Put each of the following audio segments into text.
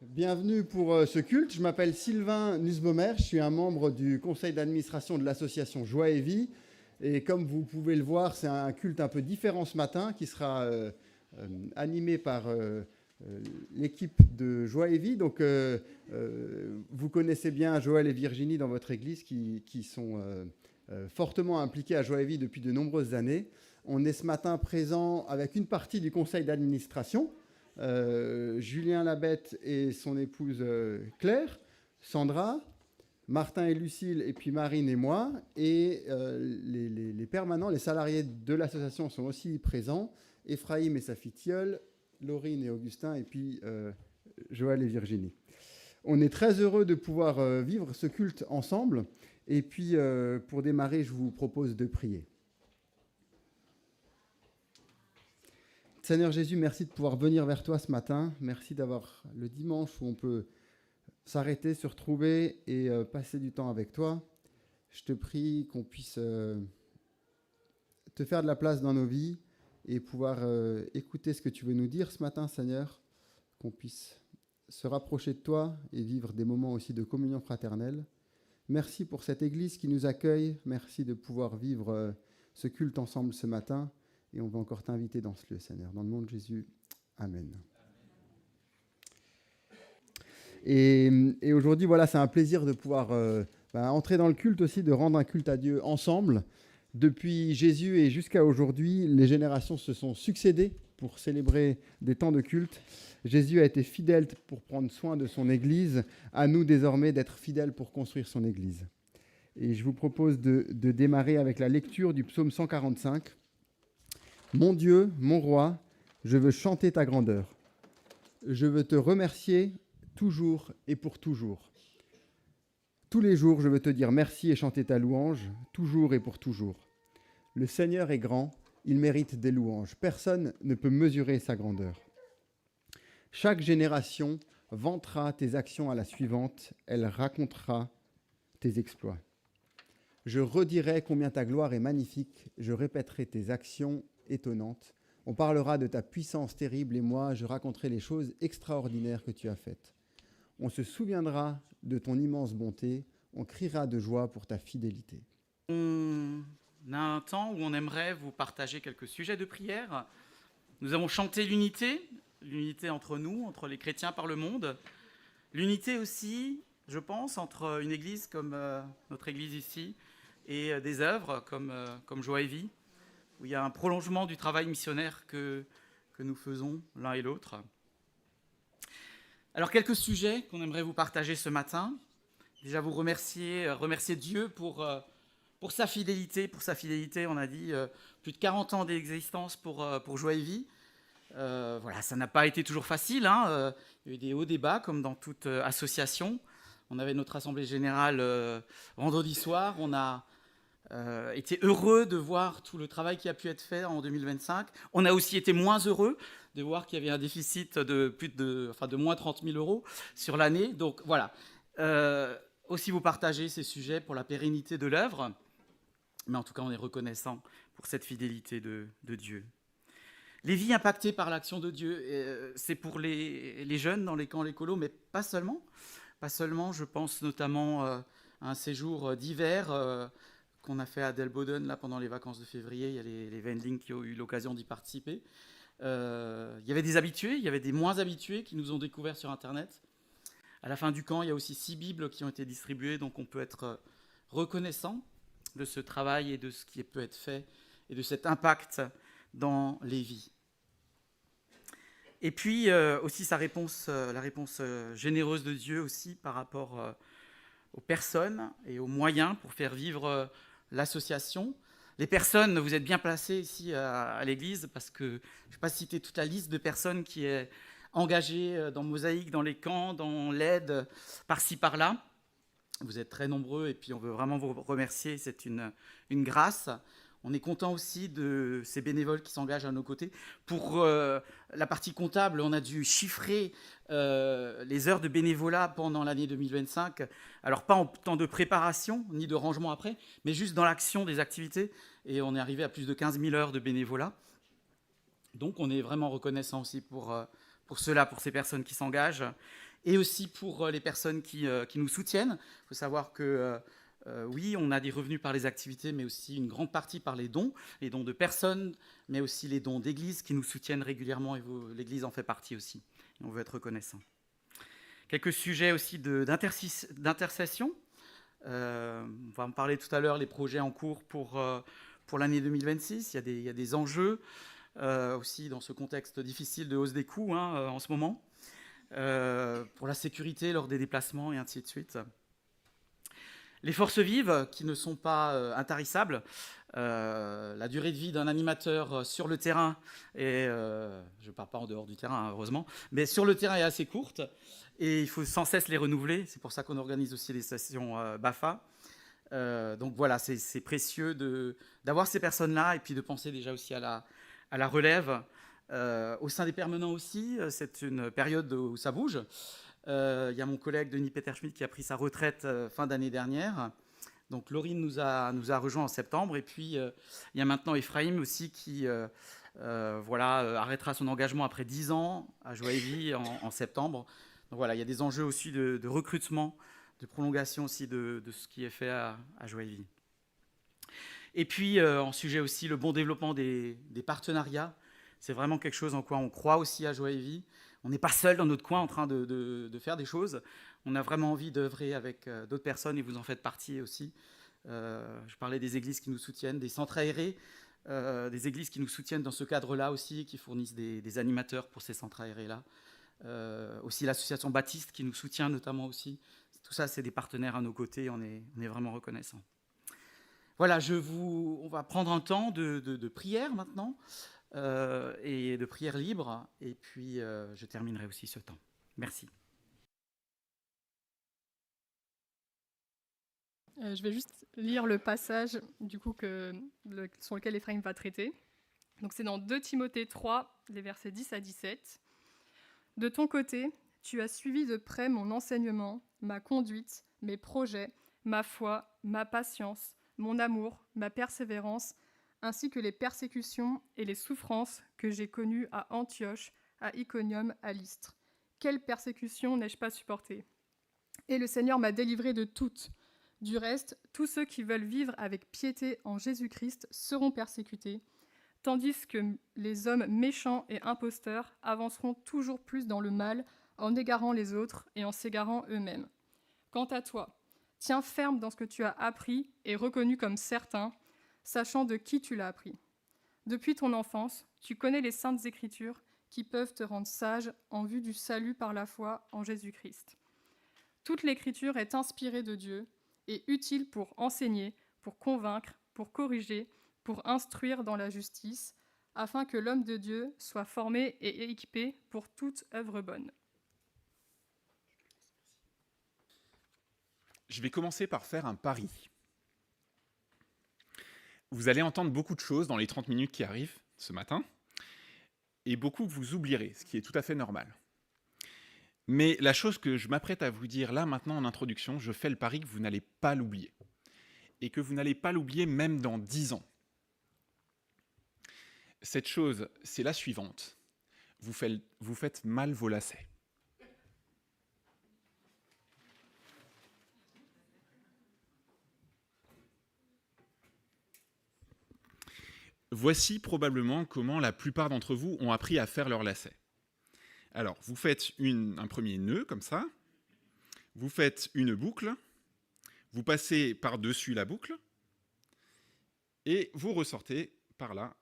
Bienvenue pour ce culte. Je m'appelle Sylvain Nussbaumer, je suis un membre du conseil d'administration de l'association Joie et Vie. Et comme vous pouvez le voir, c'est un culte un peu différent ce matin qui sera animé par l'équipe de Joie et Vie. Donc, vous connaissez bien Joël et Virginie dans votre église qui sont fortement impliqués à Joie et Vie depuis de nombreuses années. On est ce matin présent avec une partie du conseil d'administration. Julien Labette et son épouse Claire, Sandra, Martin et Lucille, et puis Marine et moi. Et les permanents, les salariés de l'association sont aussi présents. Ephraïm et sa fille Thiol, Laurine et Augustin, et puis Joël et Virginie. On est très heureux de pouvoir vivre ce culte ensemble. Et puis, pour démarrer, je vous propose de prier. Seigneur Jésus, merci de pouvoir venir vers toi ce matin. Merci d'avoir le dimanche où on peut s'arrêter, se retrouver et passer du temps avec toi. Je te prie qu'on puisse te faire de la place dans nos vies et pouvoir écouter ce que tu veux nous dire ce matin, Seigneur. Qu'on puisse se rapprocher de toi et vivre des moments aussi de communion fraternelle. Merci pour cette église qui nous accueille. Merci de pouvoir vivre ce culte ensemble ce matin. Et on va encore t'inviter dans ce lieu, Seigneur. Dans le nom de Jésus, Amen. Et aujourd'hui, voilà, c'est un plaisir de pouvoir entrer dans le culte aussi, de rendre un culte à Dieu ensemble. Depuis Jésus et jusqu'à aujourd'hui, les générations se sont succédées pour célébrer des temps de culte. Jésus a été fidèle pour prendre soin de son Église. À nous désormais d'être fidèles pour construire son Église. Et je vous propose de démarrer avec la lecture du psaume 145. Mon Dieu, mon roi, je veux chanter ta grandeur. Je veux te remercier toujours et pour toujours. Tous les jours, je veux te dire merci et chanter ta louange, toujours et pour toujours. Le Seigneur est grand, il mérite des louanges. Personne ne peut mesurer sa grandeur. Chaque génération vantera tes actions à la suivante, elle racontera tes exploits. Je redirai combien ta gloire est magnifique, je répéterai tes actions étonnante. On parlera de ta puissance terrible et moi, je raconterai les choses extraordinaires que tu as faites. On se souviendra de ton immense bonté, on criera de joie pour ta fidélité. On a un temps où on aimerait vous partager quelques sujets de prière. Nous avons chanté l'unité entre nous, entre les chrétiens par le monde. L'unité aussi, je pense, entre une église comme notre église ici et des œuvres comme Joie et Vie, où il y a un prolongement du travail missionnaire que nous faisons l'un et l'autre. Alors, quelques sujets qu'on aimerait vous partager ce matin. Déjà, vous remercier Dieu pour sa fidélité. Pour sa fidélité, on a dit plus de 40 ans d'existence pour Joie et Vie. Voilà, ça n'a pas été toujours facile. Il y a eu des hauts débats, comme dans toute association. On avait notre assemblée générale vendredi soir. On a été heureux de voir tout le travail qui a pu être fait en 2025. On a aussi été moins heureux de voir qu'il y avait un déficit de moins 30 000 euros sur l'année. Donc voilà, aussi vous partagez ces sujets pour la pérennité de l'œuvre, mais en tout cas on est reconnaissant pour cette fidélité de Dieu. Les vies impactées par l'action de Dieu, c'est pour les jeunes dans les camps écolos, mais pas seulement. Pas seulement, je pense notamment à un séjour d'hiver qu'on a fait à Delboden là, pendant les vacances de février. Il y a les Wendling qui ont eu l'occasion d'y participer. Il y avait des habitués, il y avait des moins habitués qui nous ont découverts sur Internet. À la fin du camp, il y a aussi 6 Bibles qui ont été distribuées, donc on peut être reconnaissant de ce travail et de ce qui peut être fait et de cet impact dans les vies. Et puis aussi la réponse généreuse de Dieu aussi par rapport aux personnes et aux moyens pour faire vivre l'association. Les personnes, vous êtes bien placées ici à l'église parce que je ne vais pas citer toute la liste de personnes qui est engagée dans Mosaïque, dans les camps, dans l'aide, par-ci, par-là. Vous êtes très nombreux et puis on veut vraiment vous remercier, c'est une grâce. On est content aussi de ces bénévoles qui s'engagent à nos côtés. Pour la partie comptable, on a dû chiffrer les heures de bénévolat pendant l'année 2025. Alors pas en temps de préparation, ni de rangement après, mais juste dans l'action des activités. Et on est arrivé à plus de 15 000 heures de bénévolat. Donc on est vraiment reconnaissant aussi pour cela, pour ces personnes qui s'engagent. et aussi pour les personnes qui nous soutiennent. Il faut savoir que oui, on a des revenus par les activités, mais aussi une grande partie par les dons de personnes, mais aussi les dons d'églises qui nous soutiennent régulièrement, et l'Église en fait partie aussi. Et on veut être reconnaissant. Quelques sujets aussi d'intercession. On va en parler tout à l'heure, les projets en cours pour l'année 2026. Il y a des enjeux aussi dans ce contexte difficile de hausse des coûts en ce moment, pour la sécurité lors des déplacements et ainsi de suite. Les forces vives qui ne sont pas intarissables. La durée de vie d'un animateur sur le terrain, et je ne parle pas en dehors du terrain, heureusement, mais sur le terrain est assez courte et il faut sans cesse les renouveler. C'est pour ça qu'on organise aussi les sessions BAFA. Donc voilà, c'est précieux d'avoir ces personnes-là et puis de penser déjà aussi à la relève. Au sein des permanents aussi, c'est une période où ça bouge. Il y a mon collègue Denis Peterschmidt qui a pris sa retraite fin d'année dernière. Donc Laurine nous a rejoint en septembre. Et puis il y a maintenant Ephraim aussi qui arrêtera son engagement après 10 ans à Joie et Vie en septembre. Donc voilà, il y a des enjeux aussi de recrutement, de prolongation aussi de ce qui est fait à Joie et Vie. Et puis en sujet aussi le bon développement des partenariats. C'est vraiment quelque chose en quoi on croit aussi à Joie et Vie. On n'est pas seul dans notre coin en train de faire des choses. On a vraiment envie d'œuvrer avec d'autres personnes et vous en faites partie aussi. Je parlais des églises qui nous soutiennent, des centres aérés, des églises qui nous soutiennent dans ce cadre-là aussi, qui fournissent des animateurs pour ces centres aérés-là. Aussi l'association Baptiste qui nous soutient notamment aussi. Tout ça, c'est des partenaires à nos côtés. On est vraiment reconnaissants. Voilà, on va prendre un temps de prière maintenant. Et de prière libre, et puis je terminerai aussi ce temps. Merci. Je vais juste lire le passage du coup sur lequel Ephraim va traiter. Donc c'est dans 2 Timothée 3, les versets 10 à 17. « De ton côté, tu as suivi de près mon enseignement, ma conduite, mes projets, ma foi, ma patience, mon amour, ma persévérance, ainsi que les persécutions et les souffrances que j'ai connues à Antioche, à Iconium, à Lystre. Quelle persécution n'ai-je pas supportée? Et le Seigneur m'a délivré de toutes. Du reste, tous ceux qui veulent vivre avec piété en Jésus-Christ seront persécutés, tandis que les hommes méchants et imposteurs avanceront toujours plus dans le mal, en égarant les autres et en s'égarant eux-mêmes. Quant à toi, tiens ferme dans ce que tu as appris et reconnu comme certain, sachant de qui tu l'as appris. Depuis ton enfance, tu connais les saintes écritures qui peuvent te rendre sage en vue du salut par la foi en Jésus-Christ. Toute l'écriture est inspirée de Dieu et utile pour enseigner, pour convaincre, pour corriger, pour instruire dans la justice, afin que l'homme de Dieu soit formé et équipé pour toute œuvre bonne. » Je vais commencer par faire un pari. Vous allez entendre beaucoup de choses dans les 30 minutes qui arrivent ce matin, et beaucoup que vous oublierez, ce qui est tout à fait normal. Mais la chose que je m'apprête à vous dire là, maintenant, en introduction, je fais le pari que vous n'allez pas l'oublier. Et que vous n'allez pas l'oublier même dans 10 ans. Cette chose, c'est la suivante. Vous faites mal vos lacets. Voici probablement comment la plupart d'entre vous ont appris à faire leurs lacets. Alors, vous faites un premier nœud, comme ça. Vous faites une boucle. Vous passez par-dessus la boucle. Et vous ressortez par là.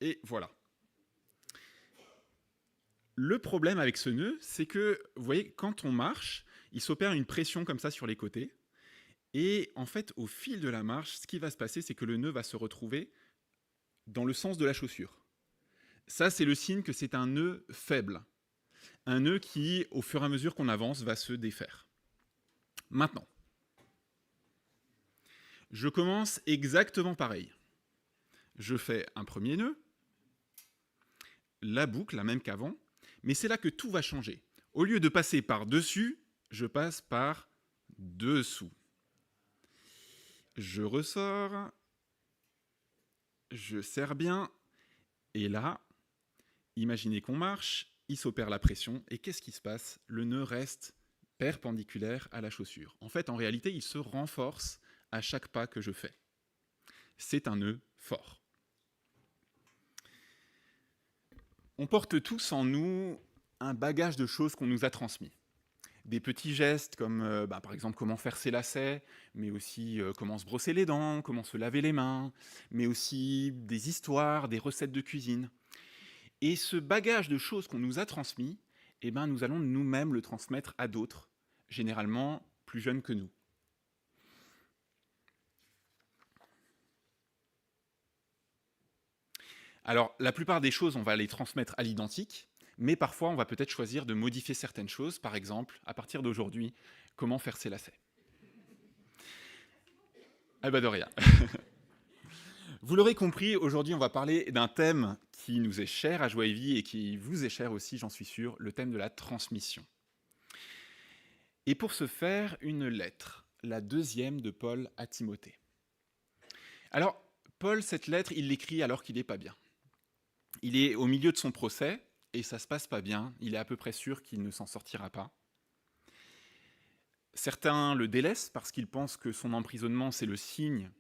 Et voilà. Le problème avec ce nœud, c'est que, vous voyez, quand on marche, il s'opère une pression comme ça sur les côtés. Et en fait, au fil de la marche, ce qui va se passer, c'est que le nœud va se retrouver dans le sens de la chaussure. Ça, c'est le signe que c'est un nœud faible. Un nœud qui, au fur et à mesure qu'on avance, va se défaire. Maintenant, je commence exactement pareil. Je fais un premier nœud, la boucle, la même qu'avant, mais c'est là que tout va changer. Au lieu de passer par-dessus, je passe par dessous. Je ressors, je serre bien, et là, imaginez qu'on marche, il s'opère la pression, et qu'est-ce qui se passe? Le nœud reste perpendiculaire à la chaussure. En fait, en réalité, il se renforce à chaque pas que je fais. C'est un nœud fort. On porte tous en nous un bagage de choses qu'on nous a transmis. Des petits gestes comme par exemple comment faire ses lacets, mais aussi comment se brosser les dents, comment se laver les mains, mais aussi des histoires, des recettes de cuisine. Et ce bagage de choses qu'on nous a transmis, nous allons nous-mêmes le transmettre à d'autres, généralement plus jeunes que nous. Alors, la plupart des choses, on va les transmettre à l'identique, mais parfois, on va peut-être choisir de modifier certaines choses. Par exemple, à partir d'aujourd'hui, comment faire ses lacets. Ah bah de rien. Vous l'aurez compris, aujourd'hui, on va parler d'un thème qui nous est cher à Joie et Vie et qui vous est cher aussi, j'en suis sûr, le thème de la transmission. Et pour ce faire, une lettre, la deuxième de Paul à Timothée. Alors, Paul, cette lettre, il l'écrit alors qu'il n'est pas bien. Il est au milieu de son procès et ça se passe pas bien. Il est à peu près sûr qu'il ne s'en sortira pas. Certains le délaissent parce qu'ils pensent que son emprisonnement, c'est le signe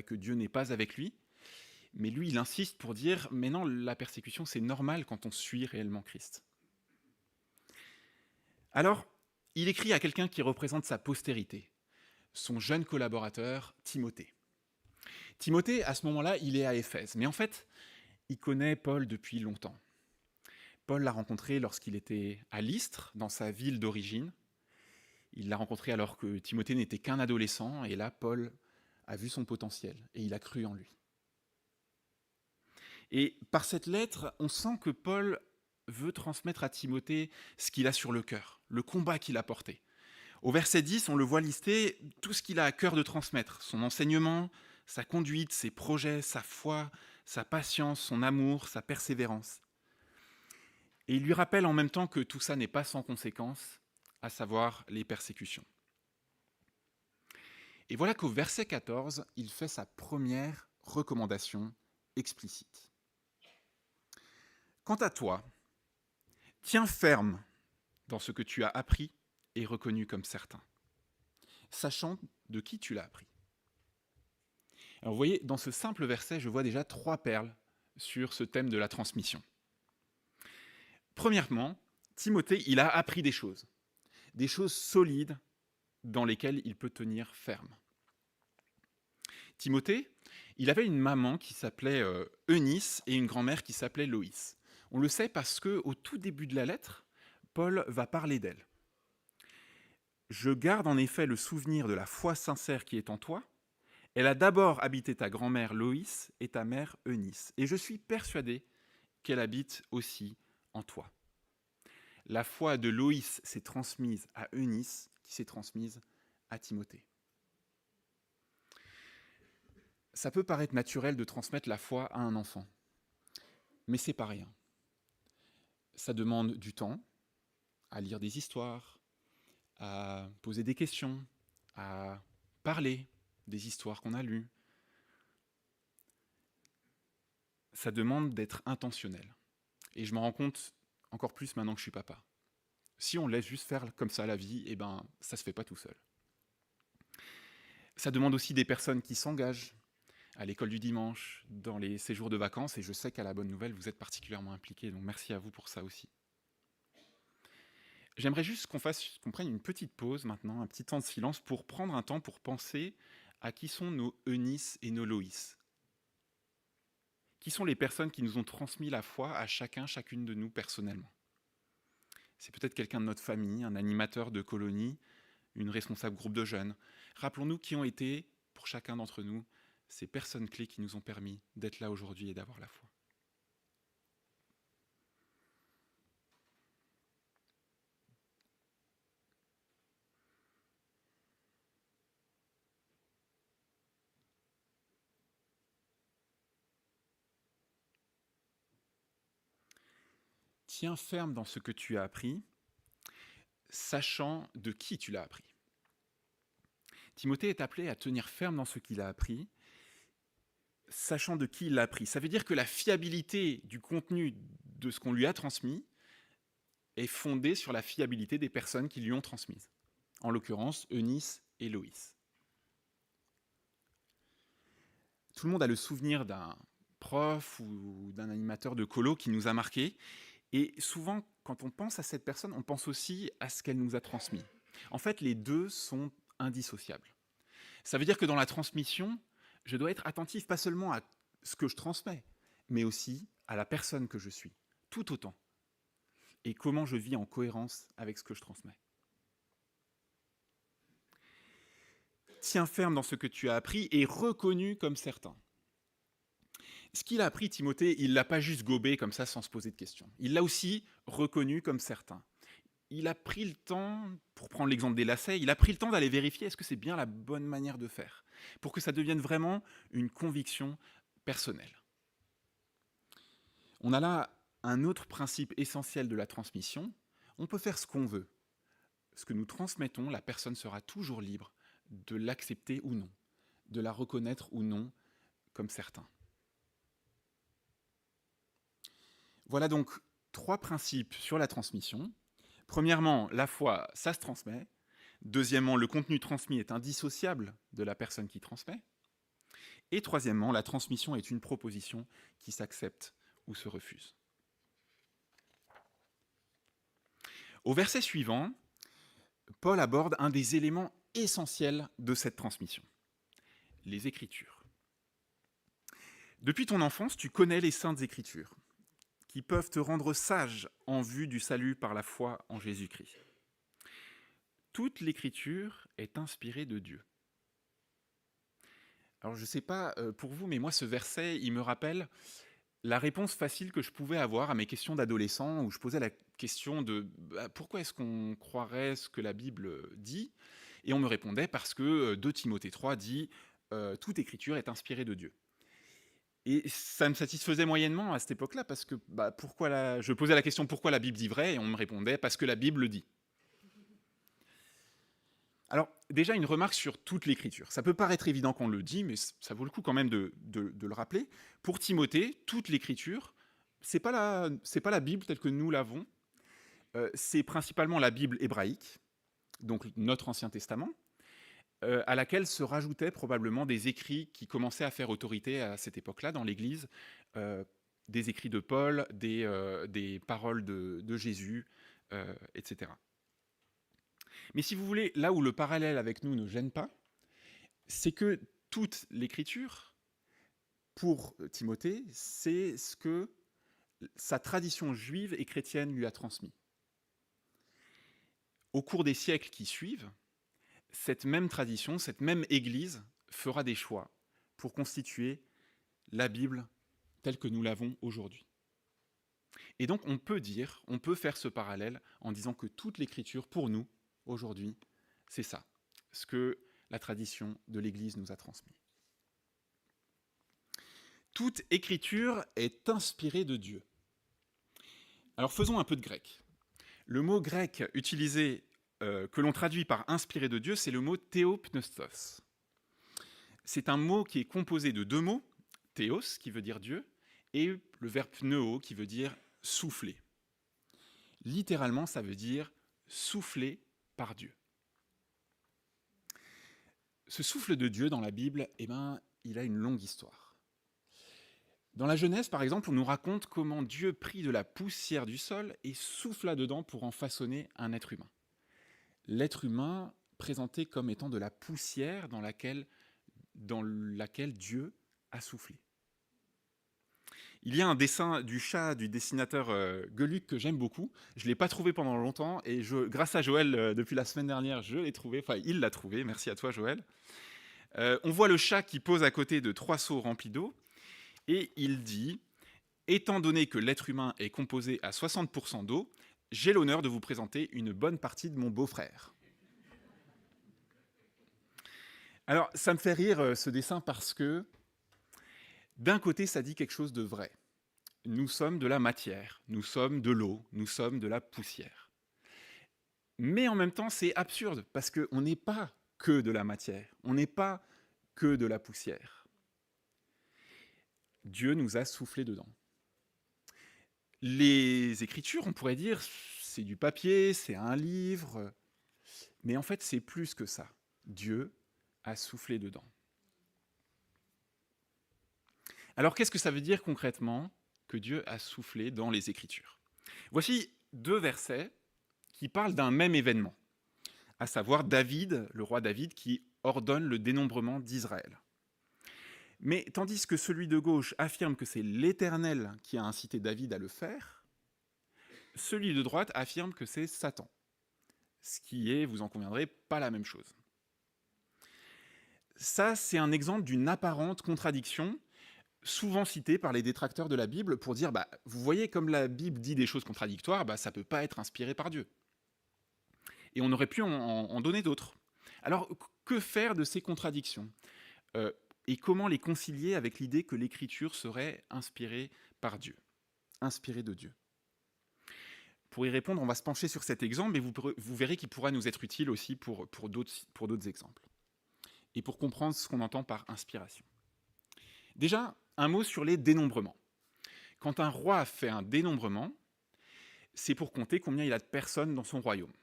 que Dieu n'est pas avec lui. Mais lui, il insiste pour dire « Mais non, la persécution, c'est normal quand on suit réellement Christ. » Alors, il écrit à quelqu'un qui représente sa postérité, son jeune collaborateur, Timothée. Timothée, à ce moment-là, il est à Éphèse. Mais en fait, il connaît Paul depuis longtemps. Paul l'a rencontré lorsqu'il était à Lystre, dans sa ville d'origine. Il l'a rencontré alors que Timothée n'était qu'un adolescent, et là, Paul a vu son potentiel, et il a cru en lui. Et par cette lettre, on sent que Paul veut transmettre à Timothée ce qu'il a sur le cœur, le combat qu'il a porté. Au verset 10, on le voit lister tout ce qu'il a à cœur de transmettre, son enseignement, sa conduite, ses projets, sa foi, sa patience, son amour, sa persévérance. Et il lui rappelle en même temps que tout ça n'est pas sans conséquence, à savoir les persécutions. Et voilà qu'au verset 14, il fait sa première recommandation explicite. Quant à toi, tiens ferme dans ce que tu as appris et reconnu comme certain, sachant de qui tu l'as appris. Alors vous voyez, dans ce simple verset, je vois déjà 3 perles sur ce thème de la transmission. Premièrement, Timothée, il a appris des choses solides dans lesquelles il peut tenir ferme. Timothée, il avait une maman qui s'appelait Eunice et une grand-mère qui s'appelait Loïs. On le sait parce qu'au tout début de la lettre, Paul va parler d'elle. « Je garde en effet le souvenir de la foi sincère qui est en toi. Elle a d'abord habité ta grand-mère Loïs et ta mère Eunice, et je suis persuadé qu'elle habite aussi en toi. » La foi de Loïs s'est transmise à Eunice, qui s'est transmise à Timothée. Ça peut paraître naturel de transmettre la foi à un enfant, mais c'est pas rien. Ça demande du temps, à lire des histoires, à poser des questions, à parler des histoires qu'on a lues. Ça demande d'être intentionnel. Et je m'en rends compte encore plus maintenant que je suis papa. Si on laisse juste faire comme ça la vie, ça se fait pas tout seul. Ça demande aussi des personnes qui s'engagent à l'école du dimanche, dans les séjours de vacances, et je sais qu'à la Bonne Nouvelle, vous êtes particulièrement impliqués, donc merci à vous pour ça aussi. J'aimerais juste qu'on prenne une petite pause maintenant, un petit temps de silence, pour prendre un temps pour penser à qui sont nos Eunice et nos Loïs. Qui sont les personnes qui nous ont transmis la foi à chacune de nous personnellement. C'est peut-être quelqu'un de notre famille, un animateur de colonie, une responsable groupe de jeunes. Rappelons-nous qui ont été, pour chacun d'entre nous, ces personnes clés qui nous ont permis d'être là aujourd'hui et d'avoir la foi. Tiens ferme dans ce que tu as appris, sachant de qui tu l'as appris. Timothée est appelé à tenir ferme dans ce qu'il a appris, sachant de qui il l'a appris. Ça veut dire que la fiabilité du contenu de ce qu'on lui a transmis est fondé sur la fiabilité des personnes qui lui ont transmises. En l'occurrence, Eunice et Loïs. Tout le monde a le souvenir d'un prof ou d'un animateur de colo qui nous a marqués. Et souvent, quand on pense à cette personne, on pense aussi à ce qu'elle nous a transmis. En fait, les deux sont indissociables. Ça veut dire que dans la transmission, je dois être attentif pas seulement à ce que je transmets, mais aussi à la personne que je suis, tout autant. Et comment je vis en cohérence avec ce que je transmets. Tiens ferme dans ce que tu as appris et reconnu comme certain. Ce qu'il a appris, Timothée, il ne l'a pas juste gobé comme ça sans se poser de questions. Il l'a aussi reconnu comme certain. Il a pris le temps, pour prendre l'exemple des lacets, il a pris le temps d'aller vérifier est-ce que c'est bien la bonne manière de faire, pour que ça devienne vraiment une conviction personnelle. On a là un autre principe essentiel de la transmission. On peut faire ce qu'on veut. Ce que nous transmettons, la personne sera toujours libre de l'accepter ou non, de la reconnaître ou non comme certain. Voilà donc 3 principes sur la transmission. Premièrement, la foi, ça se transmet. Deuxièmement, le contenu transmis est indissociable de la personne qui transmet. Et troisièmement, la transmission est une proposition qui s'accepte ou se refuse. Au verset suivant, Paul aborde un des éléments essentiels de cette transmission, les Écritures. Depuis ton enfance, tu connais les Saintes Écritures, qui peuvent te rendre sage en vue du salut par la foi en Jésus-Christ. Toute l'Écriture est inspirée de Dieu. Alors je ne sais pas pour vous, mais moi ce verset, il me rappelle la réponse facile que je pouvais avoir à mes questions d'adolescent, où je posais la question de pourquoi est-ce qu'on croirait ce que la Bible dit ? Et on me répondait parce que 2 Timothée 3 dit toute Écriture est inspirée de Dieu. Et ça me satisfaisait moyennement à cette époque-là, parce que je posais la question pourquoi la Bible dit vrai, et on me répondait parce que la Bible le dit. Alors, déjà, une remarque sur toute l'Écriture. Ça peut paraître évident qu'on le dit, mais ça vaut le coup quand même de le rappeler. Pour Timothée, toute l'Écriture, c'est pas la Bible telle que nous l'avons. C'est principalement la Bible hébraïque, donc notre Ancien Testament, à laquelle se rajoutaient probablement des écrits qui commençaient à faire autorité à cette époque-là dans l'Église, des écrits de Paul, des paroles de Jésus, etc. Mais si vous voulez, là où le parallèle avec nous ne gêne pas, c'est que toute l'Écriture, pour Timothée, c'est ce que sa tradition juive et chrétienne lui a transmis. Au cours des siècles qui suivent, cette même tradition, cette même Église fera des choix pour constituer la Bible telle que nous l'avons aujourd'hui. Et donc on peut faire ce parallèle en disant que toute l'Écriture, pour nous, aujourd'hui, c'est ça, ce que la tradition de l'Église nous a transmis. Toute Écriture est inspirée de Dieu. Alors faisons un peu de grec. Le mot grec utilisé, que l'on traduit par inspiré de Dieu, c'est le mot théopneustos. C'est un mot qui est composé de 2 mots, théos, qui veut dire Dieu, et le verbe pneo, qui veut dire souffler. Littéralement, ça veut dire souffler par Dieu. Ce souffle de Dieu dans la Bible, il a une longue histoire. Dans la Genèse, par exemple, on nous raconte comment Dieu prit de la poussière du sol et souffla dedans pour en façonner un être humain. L'être humain présenté comme étant de la poussière dans laquelle Dieu a soufflé. Il y a un dessin du chat du dessinateur Gueluc que j'aime beaucoup. Je ne l'ai pas trouvé pendant longtemps et grâce à Joël, depuis la semaine dernière, je l'ai trouvé. Enfin, il l'a trouvé. Merci à toi, Joël. On voit le chat qui pose à côté de 3 seaux remplis d'eau et il dit « Étant donné que l'être humain est composé à 60% d'eau, j'ai l'honneur de vous présenter une bonne partie de mon beau-frère. » Alors, ça me fait rire ce dessin parce que d'un côté, ça dit quelque chose de vrai. Nous sommes de la matière, nous sommes de l'eau, nous sommes de la poussière. Mais en même temps, c'est absurde, parce qu'on n'est pas que de la matière, on n'est pas que de la poussière. Dieu nous a soufflé dedans. Les Écritures, on pourrait dire, c'est du papier, c'est un livre, mais en fait, c'est plus que ça. Dieu a soufflé dedans. Alors, qu'est-ce que ça veut dire concrètement que Dieu a soufflé dans les Écritures? Voici 2 versets qui parlent d'un même événement, à savoir David, le roi David, qui ordonne le dénombrement d'Israël. Mais tandis que celui de gauche affirme que c'est l'Éternel qui a incité David à le faire, celui de droite affirme que c'est Satan, ce qui est, vous en conviendrez, pas la même chose. Ça, c'est un exemple d'une apparente contradiction, souvent citée par les détracteurs de la Bible pour dire, vous voyez, comme la Bible dit des choses contradictoires, ça ne peut pas être inspiré par Dieu. Et on aurait pu en donner d'autres. Alors, que faire de ces contradictions et comment les concilier avec l'idée que l'Écriture serait inspirée par Dieu, inspirée de Dieu? Pour y répondre, on va se pencher sur cet exemple, mais vous verrez qu'il pourra nous être utile aussi pour d'autres exemples. Et pour comprendre ce qu'on entend par inspiration. Déjà, un mot sur les dénombrements. Quand un roi fait un dénombrement, c'est pour compter combien il a de personnes dans son royaume.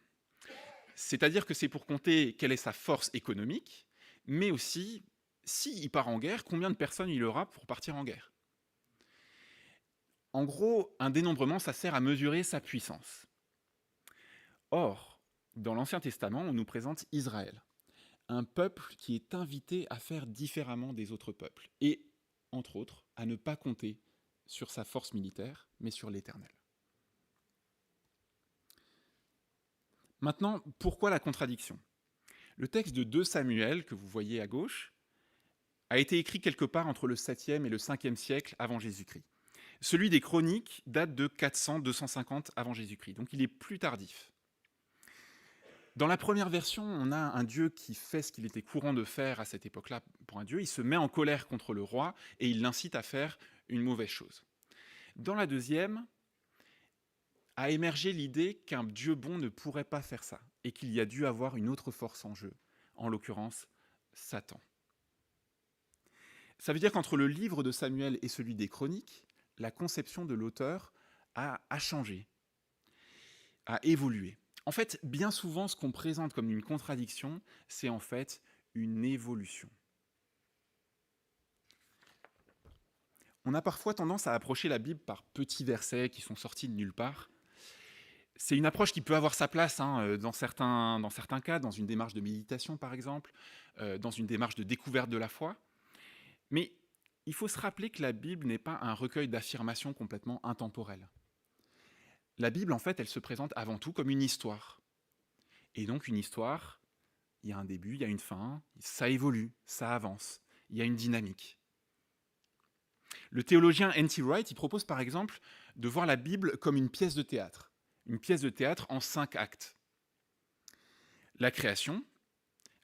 C'est-à-dire que c'est pour compter quelle est sa force économique, mais aussi, s'il part en guerre, combien de personnes il aura pour partir en guerre. En gros, un dénombrement, ça sert à mesurer sa puissance. Or, dans l'Ancien Testament, on nous présente Israël, un peuple qui est invité à faire différemment des autres peuples, et, entre autres, à ne pas compter sur sa force militaire, mais sur l'Éternel. Maintenant, pourquoi la contradiction? Le texte de 2 Samuel, que vous voyez à gauche, a été écrit quelque part entre le 7e et le 5e siècle avant Jésus-Christ. Celui des Chroniques date de 400-250 avant Jésus-Christ, donc il est plus tardif. Dans la première version, on a un Dieu qui fait ce qu'il était courant de faire à cette époque-là pour un Dieu. Il se met en colère contre le roi et il l'incite à faire une mauvaise chose. Dans la deuxième, a émergé l'idée qu'un Dieu bon ne pourrait pas faire ça et qu'il y a dû avoir une autre force en jeu, en l'occurrence Satan. Ça veut dire qu'entre le livre de Samuel et celui des Chroniques, la conception de l'auteur a changé, a évolué. En fait, bien souvent, ce qu'on présente comme une contradiction, c'est en fait une évolution. On a parfois tendance à approcher la Bible par petits versets qui sont sortis de nulle part. C'est une approche qui peut avoir sa place dans certains cas, dans une démarche de méditation par exemple, dans une démarche de découverte de la foi. Mais il faut se rappeler que la Bible n'est pas un recueil d'affirmations complètement intemporelles. La Bible, en fait, elle se présente avant tout comme une histoire. Et donc une histoire, il y a un début, il y a une fin, ça évolue, ça avance, il y a une dynamique. Le théologien N.T. Wright, il propose par exemple de voir la Bible comme une pièce de théâtre en 5 actes. La création,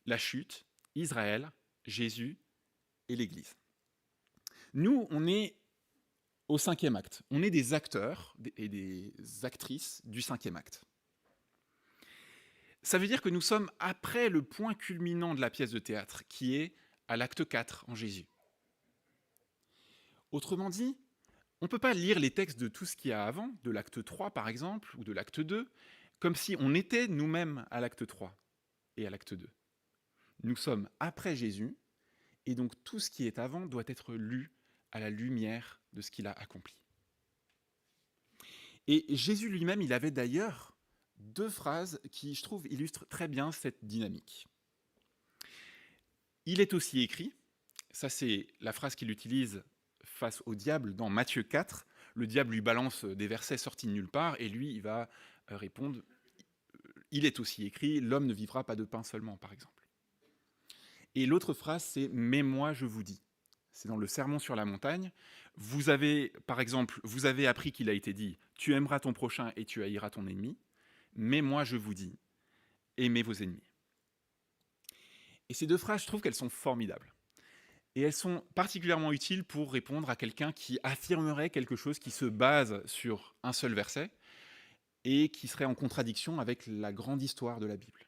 la chute, Israël, Jésus et l'Église. Nous, on est au 5e acte. On est des acteurs et des actrices du 5e acte. Ça veut dire que nous sommes après le point culminant de la pièce de théâtre, qui est à l'acte 4 en Jésus. Autrement dit, on ne peut pas lire les textes de tout ce qu'il y a avant, de l'acte 3 par exemple, ou de l'acte 2, comme si on était nous-mêmes à l'acte 3 et à l'acte 2. Nous sommes après Jésus, et donc tout ce qui est avant doit être lu à la lumière de ce qu'il a accompli. Et Jésus lui-même, il avait d'ailleurs 2 phrases qui, je trouve, illustrent très bien cette dynamique. Il est aussi écrit, ça c'est la phrase qu'il utilise face au diable dans Matthieu 4, le diable lui balance des versets sortis de nulle part, et lui, il va répondre, il est aussi écrit, l'homme ne vivra pas de pain seulement, par exemple. Et l'autre phrase, c'est « mais moi je vous dis ». C'est dans le Sermon sur la montagne. Vous avez, par exemple, vous avez appris qu'il a été dit « tu aimeras ton prochain et tu haïras ton ennemi ». Mais moi je vous dis, aimez vos ennemis. Et ces 2 phrases, je trouve qu'elles sont formidables. Et elles sont particulièrement utiles pour répondre à quelqu'un qui affirmerait quelque chose qui se base sur un seul verset et qui serait en contradiction avec la grande histoire de la Bible,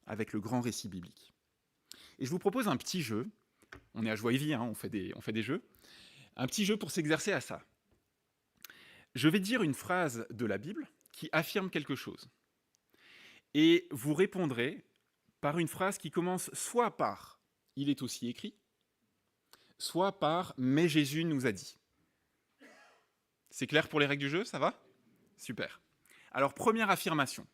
avec le grand récit biblique. Et je vous propose un petit jeu. On est à Joie et Vie, on fait des jeux. Un petit jeu pour s'exercer à ça. Je vais dire une phrase de la Bible qui affirme quelque chose. Et vous répondrez par une phrase qui commence soit par « il est aussi écrit », soit par « mais Jésus nous a dit ». C'est clair pour les règles du jeu, ça va? Super. Alors, première affirmation.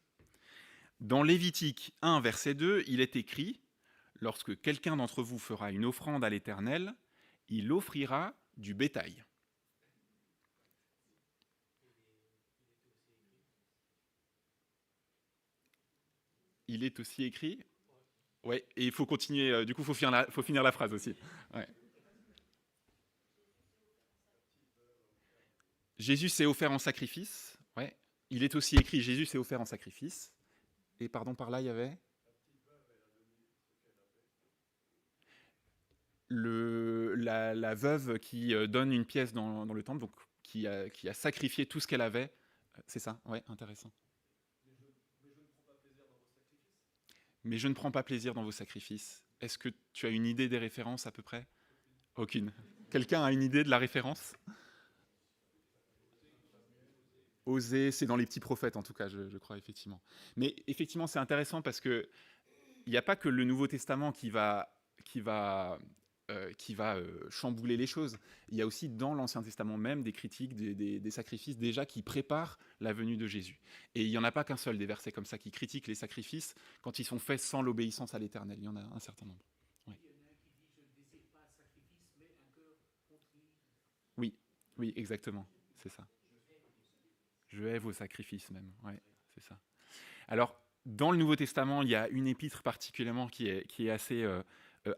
Dans Lévitique 1, verset 2, il est écrit « Lorsque quelqu'un d'entre vous fera une offrande à l'Éternel, il offrira du bétail. » Il est aussi écrit. Ouais, et il faut continuer, du coup, faut finir la phrase aussi. Ouais. Jésus s'est offert en sacrifice. Ouais. Il est aussi écrit Jésus s'est offert en sacrifice. Et pardon, par là, il y avait la veuve qui donne une pièce dans le temple, donc qui a sacrifié tout ce qu'elle avait. C'est ça, ouais, intéressant. Mais je ne prends pas plaisir dans vos sacrifices. Est-ce que tu as une idée des références à peu près? Aucune. Quelqu'un a une idée de la référence? Osée, c'est dans les petits prophètes en tout cas, je crois effectivement. Mais effectivement, c'est intéressant parce que il n'y a pas que le Nouveau Testament qui va chambouler les choses. Il y a aussi dans l'Ancien Testament même des critiques, des sacrifices déjà qui préparent la venue de Jésus. Et il n'y en a pas qu'un seul des versets comme ça qui critiquent les sacrifices quand ils sont faits sans l'obéissance à l'Éternel. Il y en a un certain nombre. Ouais. Oui, oui, exactement, c'est ça. Je hais vos sacrifices même, ouais, c'est ça. Alors, dans le Nouveau Testament, il y a une épître particulièrement qui est assez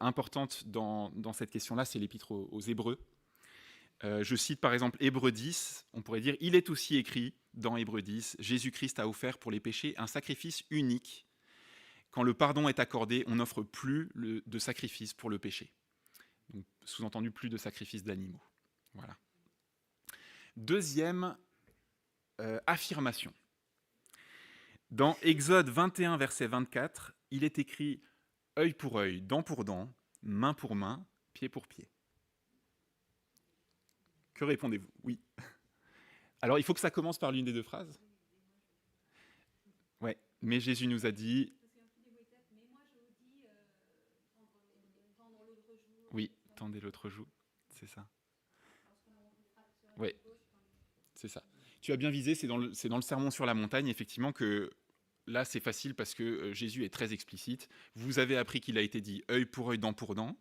importante dans cette question-là, c'est l'épître aux Hébreux. Je cite par exemple Hébreux 10, on pourrait dire « Il est aussi écrit dans Hébreux 10, Jésus-Christ a offert pour les péchés un sacrifice unique. Quand le pardon est accordé, on n'offre plus de sacrifice pour le péché. » Donc, sous-entendu, plus de sacrifices d'animaux. Voilà. Deuxième affirmation. Dans Exode 21, verset 24, il est écrit « œil pour œil, dent pour dent, main pour main, pied pour pied ». Que répondez-vous? Oui. Alors, il faut que ça commence par l'une des deux phrases. Ouais, mais Jésus nous a dit... Oui, tendez l'autre joue, c'est ça. Oui, c'est ça. Tu as bien visé, c'est dans le sermon sur la montagne, effectivement, que là, c'est facile parce que Jésus est très explicite. Vous avez appris qu'il a été dit œil pour œil, dent pour dent.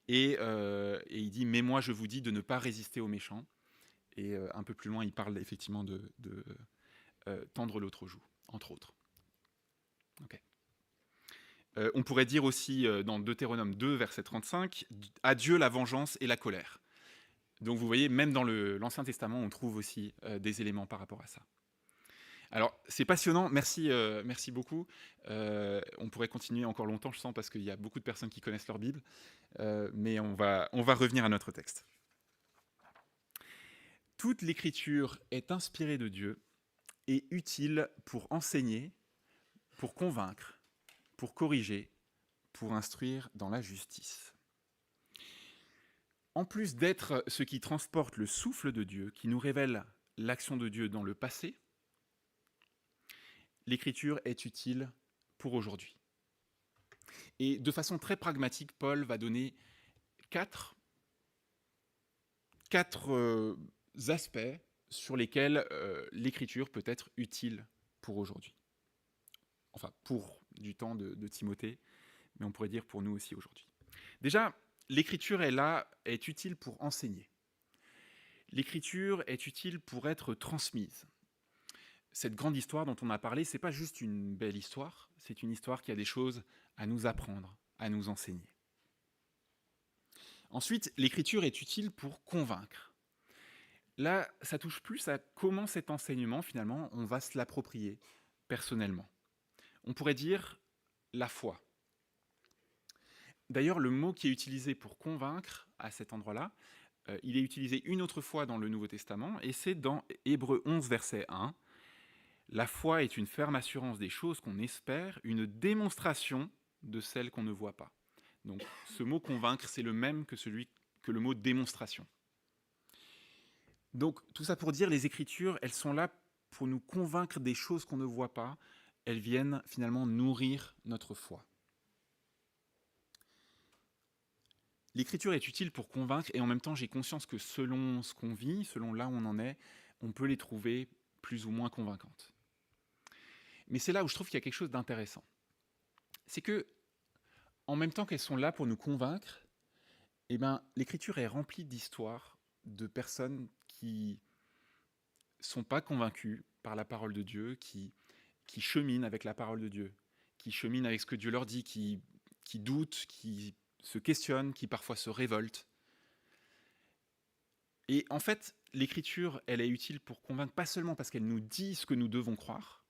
Et il dit, mais moi, je vous dis de ne pas résister aux méchants. Et un peu plus loin, il parle effectivement de tendre l'autre joue, entre autres. Okay. On pourrait dire aussi dans Deutéronome 2, verset 35, « À Dieu la vengeance et la colère ». Donc vous voyez, même dans l'Ancien Testament, on trouve aussi des éléments par rapport à ça. Alors, c'est passionnant, merci beaucoup. On pourrait continuer encore longtemps, je sens, parce qu'il y a beaucoup de personnes qui connaissent leur Bible, mais on va revenir à notre texte. Toute l'Écriture est inspirée de Dieu et utile pour enseigner, pour convaincre, pour corriger, pour instruire dans la justice. En plus d'être ce qui transporte le souffle de Dieu, qui nous révèle l'action de Dieu dans le passé, l'Écriture est utile pour aujourd'hui. Et de façon très pragmatique, Paul va donner quatre aspects sur lesquels l'Écriture peut être utile pour aujourd'hui. Enfin, pour du temps de Timothée, mais on pourrait dire pour nous aussi aujourd'hui. Déjà, l'Écriture est utile pour enseigner. L'Écriture est utile pour être transmise. Cette grande histoire dont on a parlé, ce n'est pas juste une belle histoire, c'est une histoire qui a des choses à nous apprendre, à nous enseigner. Ensuite, l'Écriture est utile pour convaincre. Là, ça touche plus à comment cet enseignement, finalement, on va se l'approprier personnellement. On pourrait dire la foi. D'ailleurs, le mot qui est utilisé pour convaincre à cet endroit-là, il est utilisé une autre fois dans le Nouveau Testament, et c'est dans Hébreux 11, verset 1. La foi est une ferme assurance des choses qu'on espère, une démonstration de celles qu'on ne voit pas. Donc, ce mot convaincre, c'est le même que le mot démonstration. Donc tout ça pour dire, les Écritures, elles sont là pour nous convaincre des choses qu'on ne voit pas. Elles viennent finalement nourrir notre foi. L'Écriture est utile pour convaincre et en même temps j'ai conscience que selon ce qu'on vit, selon là où on en est, on peut les trouver plus ou moins convaincantes. Mais c'est là où je trouve qu'il y a quelque chose d'intéressant. C'est que, en même temps qu'elles sont là pour nous convaincre, eh ben, l'Écriture est remplie d'histoires de personnes qui sont pas convaincues par la parole de Dieu, qui cheminent avec la parole de Dieu, qui cheminent avec ce que Dieu leur dit, qui doutent, qui se questionnent, qui parfois se révoltent. Et en fait, l'Écriture, elle est utile pour convaincre, pas seulement parce qu'elle nous dit ce que nous devons croire,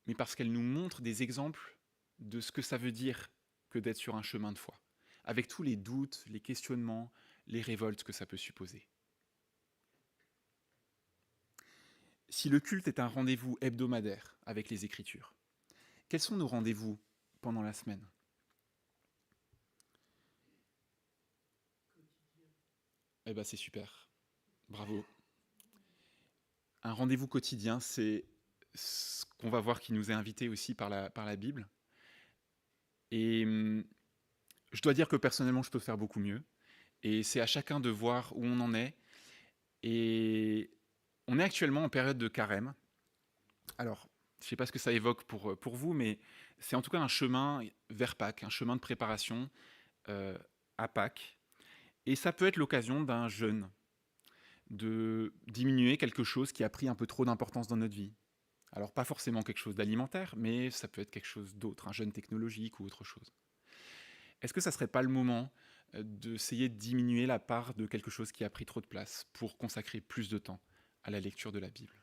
mais parce qu'elle nous montre des exemples de ce que ça veut dire que d'être sur un chemin de foi, avec tous les doutes, les questionnements, les révoltes que ça peut supposer. Si le culte est un rendez-vous hebdomadaire avec les Écritures, quels sont nos rendez-vous pendant la semaine ? Eh bien, c'est super. Bravo. Un rendez-vous quotidien, c'est ce qu'on va voir qui nous est invité aussi par la Bible. Et je dois dire que personnellement, je peux faire beaucoup mieux. Et c'est à chacun de voir où on en est. Et on est actuellement en période de carême. Alors, je ne sais pas ce que ça évoque pour vous, mais c'est en tout cas un chemin vers Pâques, un chemin de préparation à Pâques. Et ça peut être l'occasion d'un jeûne, de diminuer quelque chose qui a pris un peu trop d'importance dans notre vie. Alors pas forcément quelque chose d'alimentaire, mais ça peut être quelque chose d'autre, un jeûne technologique ou autre chose. Est-ce que ça ne serait pas le moment d'essayer de diminuer la part de quelque chose qui a pris trop de place pour consacrer plus de temps à la lecture de la Bible ?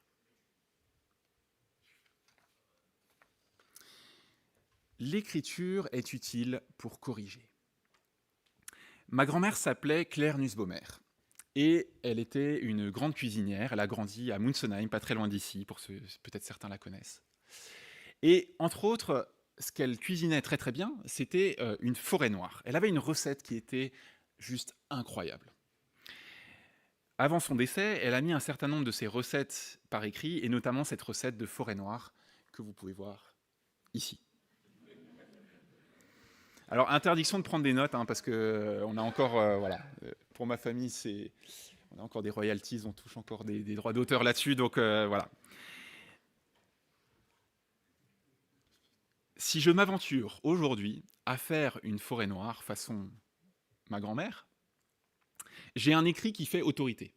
L'écriture est utile pour corriger. Ma grand-mère s'appelait Claire Nussbaumer et elle était une grande cuisinière. Elle a grandi à Munzenheim, pas très loin d'ici, peut-être certains la connaissent. Et entre autres, ce qu'elle cuisinait très très bien, c'était une forêt noire. Elle avait une recette qui était juste incroyable. Avant son décès, elle a mis un certain nombre de ses recettes par écrit, et notamment cette recette de forêt noire que vous pouvez voir ici. Alors, interdiction de prendre des notes, hein, parce que on a encore, pour ma famille, on a encore des royalties, on touche encore des droits d'auteur là-dessus, donc voilà. Si je m'aventure aujourd'hui à faire une forêt noire façon ma grand-mère, j'ai un écrit qui fait autorité.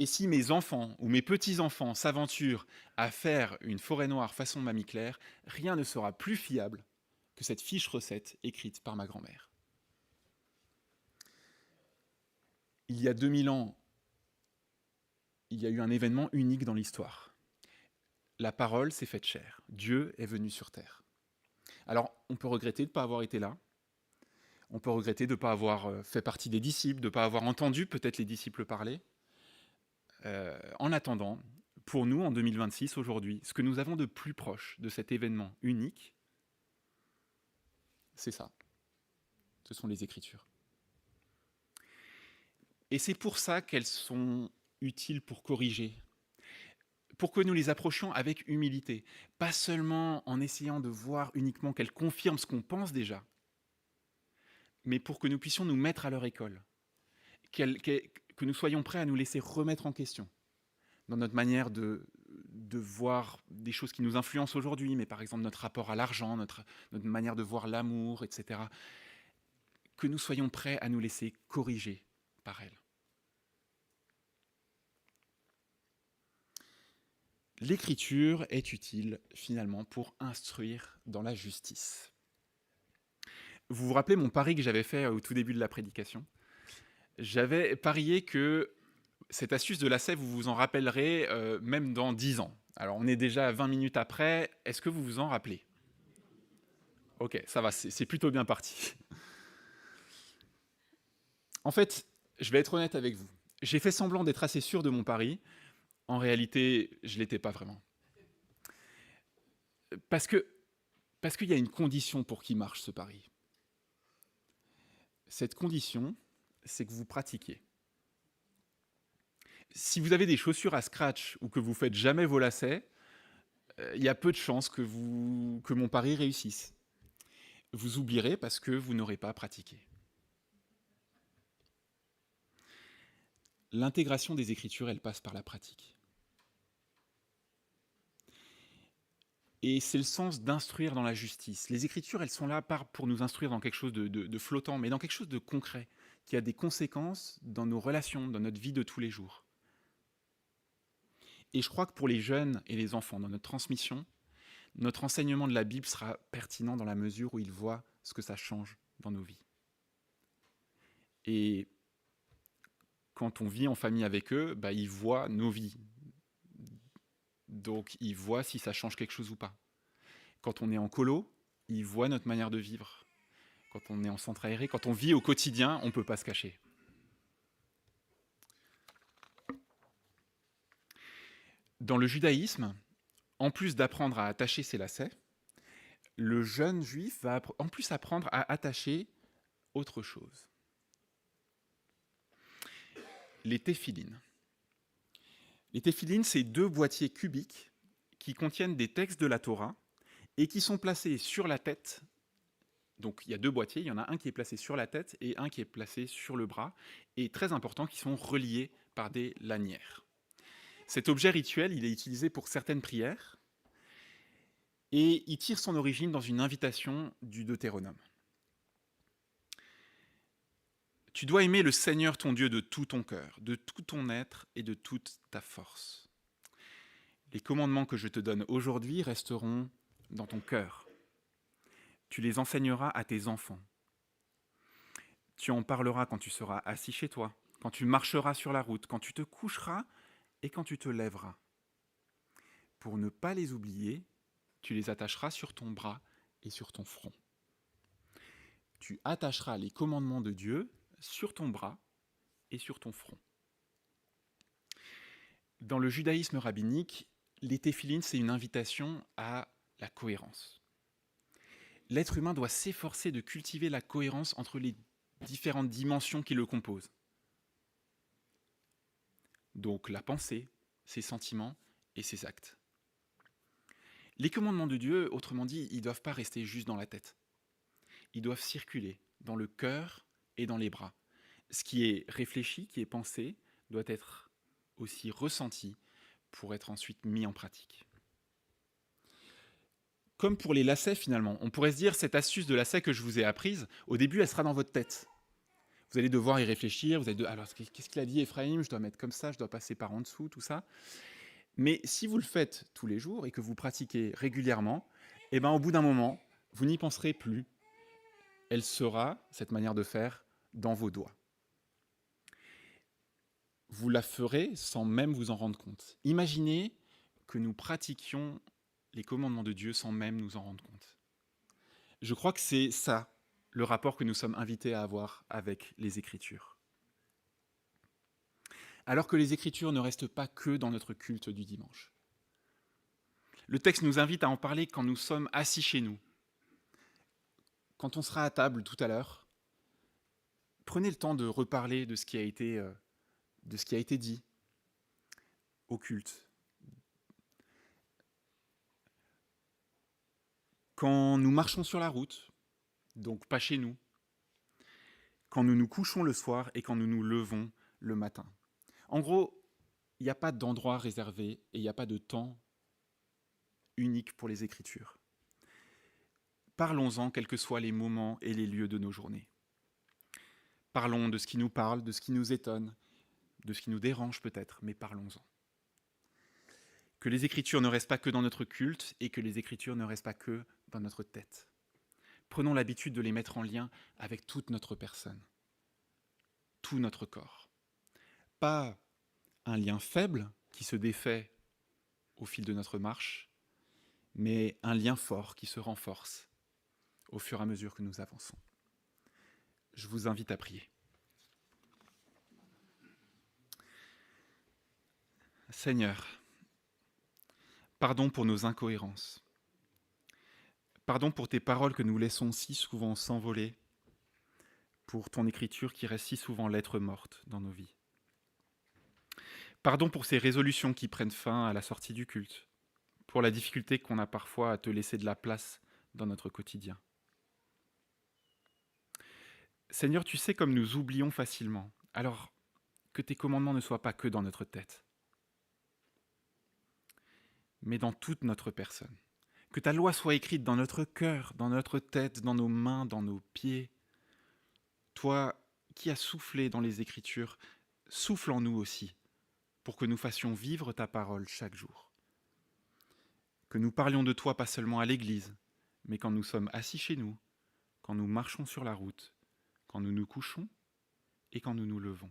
Et si mes enfants ou mes petits-enfants s'aventurent à faire une forêt noire façon Mamie Claire, rien ne sera plus fiable que cette fiche recette écrite par ma grand-mère. Il y a 2000 ans, il y a eu un événement unique dans l'histoire. La parole s'est faite chair. Dieu est venu sur terre. Alors, on peut regretter de ne pas avoir été là. On peut regretter de ne pas avoir fait partie des disciples, de ne pas avoir entendu peut-être les disciples parler. En attendant, pour nous, en 2026, aujourd'hui, ce que nous avons de plus proche de cet événement unique, c'est ça. Ce sont les Écritures. Et c'est pour ça qu'elles sont utiles pour corriger, pour que nous les approchions avec humilité, pas seulement en essayant de voir uniquement qu'elles confirment ce qu'on pense déjà, mais pour que nous puissions nous mettre à leur école, que nous soyons prêts à nous laisser remettre en question dans notre manière de voir des choses qui nous influencent aujourd'hui, mais par exemple notre rapport à l'argent, notre manière de voir l'amour, etc. Que nous soyons prêts à nous laisser corriger par elles. L'écriture est utile finalement pour instruire dans la justice. Vous vous rappelez mon pari que j'avais fait au tout début de la prédication ? J'avais parié que cette astuce de lacet, vous vous en rappellerez même dans 10 ans. Alors on est déjà 20 minutes après, est-ce que vous vous en rappelez ? Ok, ça va, c'est plutôt bien parti. En fait, je vais être honnête avec vous. J'ai fait semblant d'être assez sûr de mon pari. En réalité, je ne l'étais pas vraiment. Parce qu'il y a une condition pour qu'il marche, ce pari. Cette condition, c'est que vous pratiquiez. Si vous avez des chaussures à scratch ou que vous faites jamais vos lacets, il y a peu de chances que mon pari réussisse. Vous oublierez parce que vous n'aurez pas pratiqué. L'intégration des Écritures, elle passe par la pratique. Et c'est le sens d'instruire dans la justice. Les Écritures, elles sont là pas pour nous instruire dans quelque chose de flottant, mais dans quelque chose de concret, qui a des conséquences dans nos relations, dans notre vie de tous les jours. Et je crois que pour les jeunes et les enfants, dans notre transmission, notre enseignement de la Bible sera pertinent dans la mesure où ils voient ce que ça change dans nos vies. Et quand on vit en famille avec eux, ils voient nos vies. Donc ils voient si ça change quelque chose ou pas. Quand on est en colo, ils voient notre manière de vivre. Quand on est en centre aéré, quand on vit au quotidien, on ne peut pas se cacher. Dans le judaïsme, en plus d'apprendre à attacher ses lacets, le jeune juif va en plus apprendre à attacher autre chose. Les téphilines. Les téphilines, c'est 2 boîtiers cubiques qui contiennent des textes de la Torah et qui sont placés sur la tête. Donc il y a 2 boîtiers, il y en a un qui est placé sur la tête et un qui est placé sur le bras, et très important, qui sont reliés par des lanières. Cet objet rituel, il est utilisé pour certaines prières, et il tire son origine dans une invitation du Deutéronome. Tu dois aimer le Seigneur ton Dieu de tout ton cœur, de tout ton être et de toute ta force. Les commandements que je te donne aujourd'hui resteront dans ton cœur. Tu les enseigneras à tes enfants. Tu en parleras quand tu seras assis chez toi, quand tu marcheras sur la route, quand tu te coucheras et quand tu te lèveras. Pour ne pas les oublier, tu les attacheras sur ton bras et sur ton front. Tu attacheras les commandements de Dieu sur ton bras et sur ton front. Dans le judaïsme rabbinique, les téphilines, c'est une invitation à la cohérence. L'être humain doit s'efforcer de cultiver la cohérence entre les différentes dimensions qui le composent. Donc la pensée, ses sentiments et ses actes. Les commandements de Dieu, autrement dit, ils ne doivent pas rester juste dans la tête. Ils doivent circuler dans le cœur et dans les bras. Ce qui est réfléchi, qui est pensé, doit être aussi ressenti pour être ensuite mis en pratique. Comme pour les lacets finalement, on pourrait se dire, cette astuce de lacet que je vous ai apprise, au début elle sera dans votre tête. Vous allez devoir y réfléchir, vous allez alors qu'est-ce qu'il a dit Ephraim, je dois mettre comme ça, je dois passer par en dessous, tout ça. Mais si vous le faites tous les jours et que vous pratiquez régulièrement, au bout d'un moment, vous n'y penserez plus. Elle sera, cette manière de faire, dans vos doigts. Vous la ferez sans même vous en rendre compte. Imaginez que nous pratiquions les commandements de Dieu sans même nous en rendre compte. Je crois que c'est ça, le rapport que nous sommes invités à avoir avec les Écritures. Alors que les Écritures ne restent pas que dans notre culte du dimanche. Le texte nous invite à en parler quand nous sommes assis chez nous. Quand on sera à table tout à l'heure, prenez le temps de reparler de ce qui a été dit au culte. Quand nous marchons sur la route, donc pas chez nous, quand nous nous couchons le soir et quand nous nous levons le matin. En gros, il n'y a pas d'endroit réservé et il n'y a pas de temps unique pour les Écritures. Parlons-en, quels que soient les moments et les lieux de nos journées. Parlons de ce qui nous parle, de ce qui nous étonne, de ce qui nous dérange peut-être, mais parlons-en. Que les Écritures ne restent pas que dans notre culte et que les Écritures ne restent pas que dans notre tête. Prenons l'habitude de les mettre en lien avec toute notre personne, tout notre corps. Pas un lien faible qui se défait au fil de notre marche, mais un lien fort qui se renforce au fur et à mesure que nous avançons. Je vous invite à prier. Seigneur, pardon pour nos incohérences. Pardon pour tes paroles que nous laissons si souvent s'envoler, pour ton écriture qui reste si souvent lettre morte dans nos vies. Pardon pour ces résolutions qui prennent fin à la sortie du culte, pour la difficulté qu'on a parfois à te laisser de la place dans notre quotidien. Seigneur, tu sais comme nous oublions facilement, alors que tes commandements ne soient pas que dans notre tête, mais dans toute notre personne. Que ta loi soit écrite dans notre cœur, dans notre tête, dans nos mains, dans nos pieds. Toi qui as soufflé dans les Écritures, souffle en nous aussi, pour que nous fassions vivre ta parole chaque jour. Que nous parlions de toi pas seulement à l'église, mais quand nous sommes assis chez nous, quand nous marchons sur la route, quand nous nous couchons et quand nous nous levons.